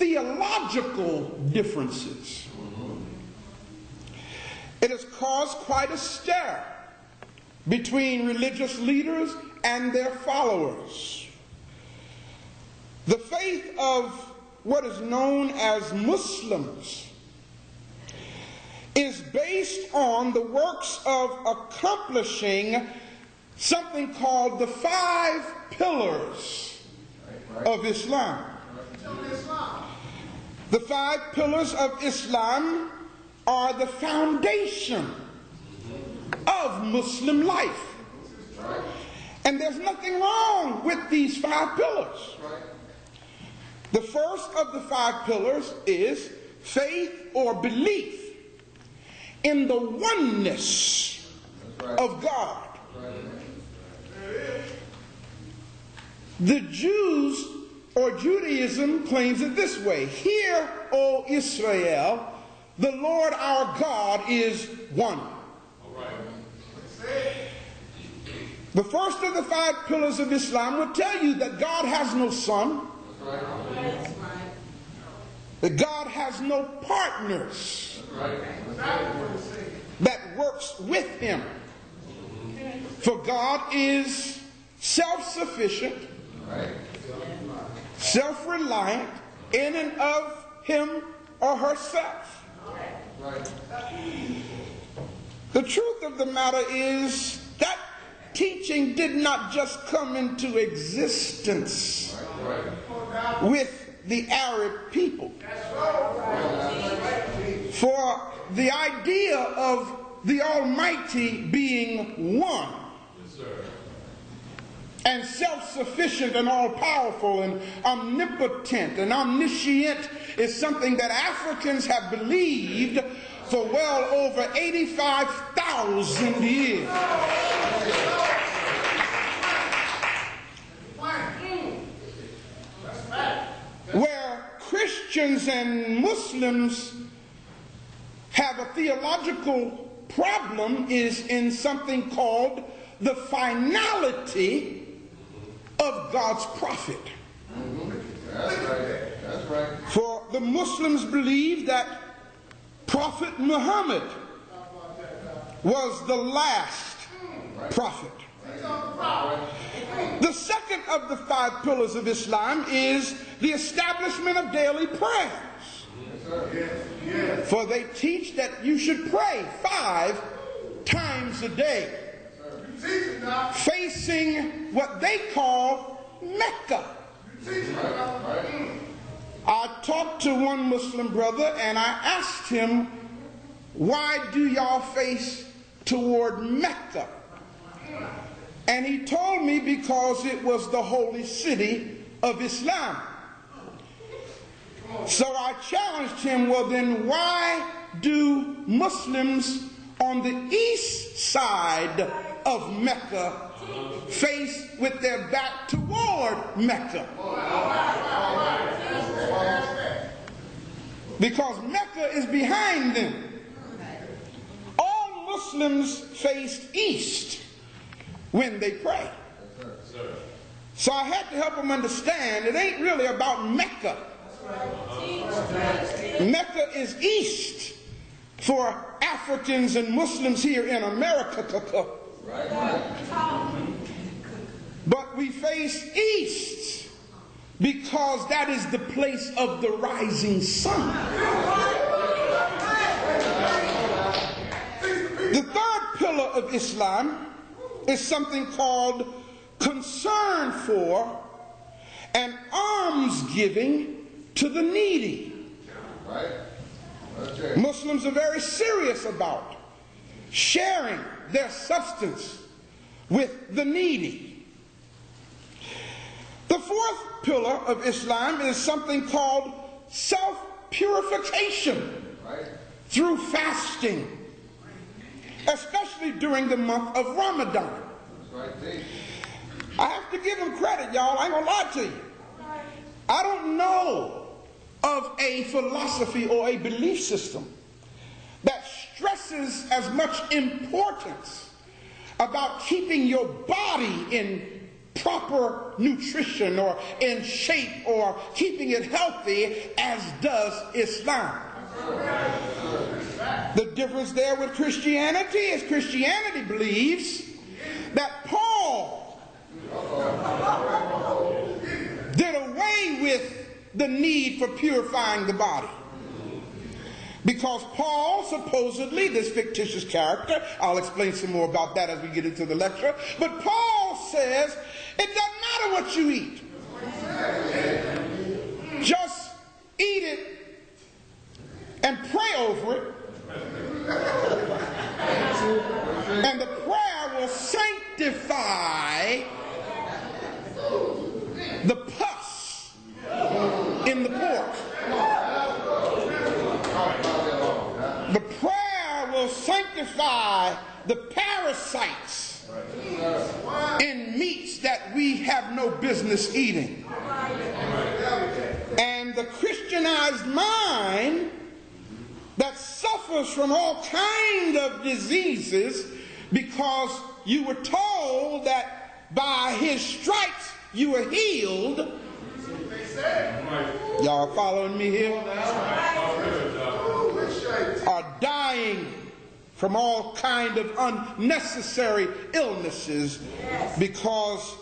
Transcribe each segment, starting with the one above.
theological differences. It has caused quite a stir between religious leaders and their followers. The faith of what is known as Muslims is based on the works of accomplishing something called the 5 pillars of Islam. The 5 pillars of Islam are the foundation of Muslim life. And there's nothing wrong with these 5 pillars. The first of the 5 pillars is faith or belief in the oneness of God. The Jews or Judaism claims it this way: Hear, O Israel, the Lord our God is one. The first of the 5 pillars of Islam will tell you that God has no son, that God has no partners that works with him. For God is self-sufficient, self-reliant in and of him or herself. The truth of the matter is that teaching did not just come into existence with the Arab people. For the idea of the Almighty being one and self-sufficient and all-powerful and omnipotent and omniscient is something that Africans have believed for well over 85,000 years. Where Christians and Muslims have a theological problem is in something called the finality of God's prophet. That's right. For the Muslims believe that Prophet Muhammad was the last prophet. The second of the 5 pillars of Islam is the establishment of daily prayers. For they teach that you should pray 5 times a day, facing what they call Mecca. I talked to one Muslim brother and I asked him, why do y'all face toward Mecca? And he told me because it was the holy city of Islam. So I challenged him, well then why do Muslims on the east side of Mecca face with their back toward Mecca? Because Mecca is behind them. All Muslims face east when they pray. So I had to help them understand it ain't really about Mecca. Mecca is east for Africans and Muslims here in America. But we face east because that is the place of the rising sun. The 3rd pillar of Islam is something called concern for and alms giving to the needy. Muslims are very serious about sharing their substance with the needy. The 4th pillar of Islam is something called self-purification through fasting, especially during the month of Ramadan. I have to give them credit, y'all. I ain't gonna lie to you. I don't know of a philosophy or a belief system that stresses as much importance about keeping your body in proper nutrition or in shape or keeping it healthy as does Islam. The difference there with Christianity is Christianity believes that Paul did away with the need for purifying the body. Because Paul, supposedly, this fictitious character, I'll explain some more about that as we get into the lecture, but Paul says it doesn't matter what you eat. Just eat it and pray over it. And the prayer will sanctify the pus in the pork. The prayer will sanctify the parasites in meats that we have no business eating. And the Christianized mind that suffers from all kinds of diseases because you were told that by his stripes you were healed. Y'all following me here? Are dying from all kind of unnecessary illnesses because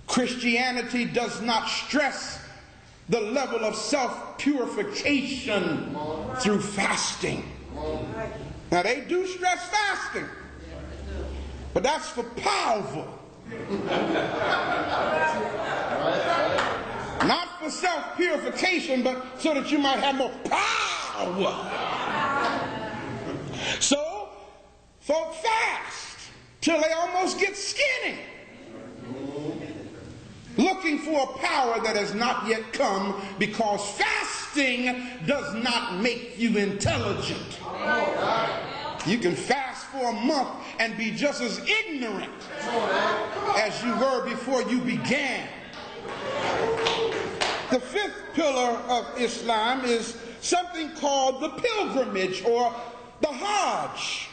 Christianity does not stress the level of self-purification through fasting. Now they do stress fasting, but that's for power. Not for self-purification, but so that you might have more power. So, folk fast till they almost get skinny, looking for a power that has not yet come, because fasting does not make you intelligent. You can fast for a month and be just as ignorant as you were before you began. The fifth pillar of Islam is something called the pilgrimage or the Hajj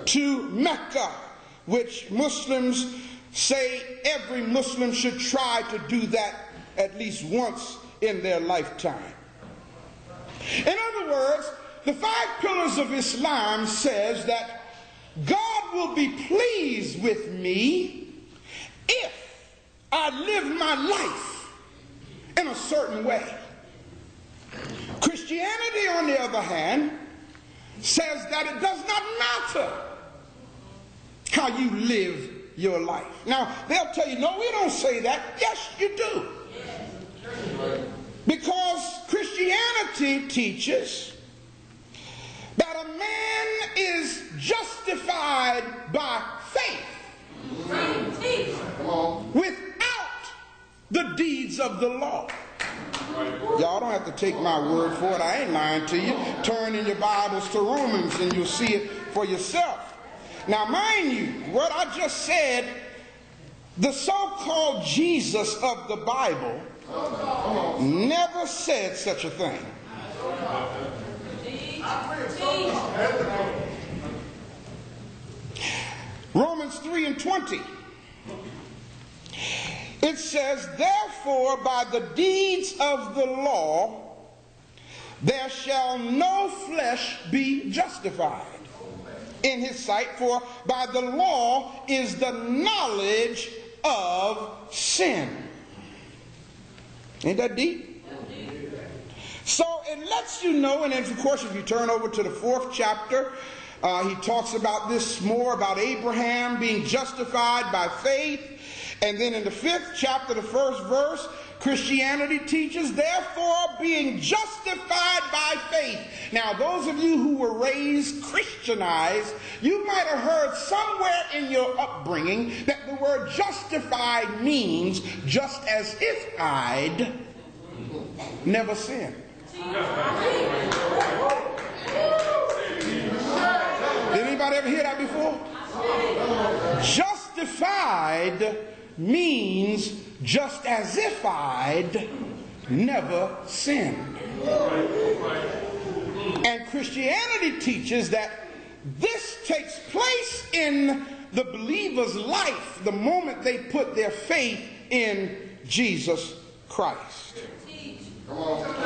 to Mecca, which Muslims say every Muslim should try to do that at least once in their lifetime. In other words, the 5 pillars of Islam says that God will be pleased with me if I live my life in a certain way. Christianity, on the other hand, says that it does not matter how you live your life. Now, they'll tell you, no, we don't say that. Yes, you do. Because Christianity teaches that a man is justified by faith without the deeds of the law. Y'all don't have to take my word for it. I ain't lying to you. Turn in your Bibles to Romans and you'll see it for yourself. Now, mind you, what I just said, the so-called Jesus of the Bible never said such a thing. Romans 3:20. It says, therefore, by the deeds of the law, there shall no flesh be justified in his sight, for by the law is the knowledge of sin. Ain't that deep? So it lets you know, and then of course if you turn over to the 4th chapter, he talks about this more, about Abraham being justified by faith. And then in the 5th chapter, the 1st verse, Christianity teaches, therefore being justified by faith. Now, those of you who were raised Christianized, you might have heard somewhere in your upbringing that the word justified means just as if I'd never sinned. Did anybody ever hear that before? Justified means just as if I'd never sinned. And Christianity teaches that this takes place in the believer's life the moment they put their faith in Jesus Christ. Come on.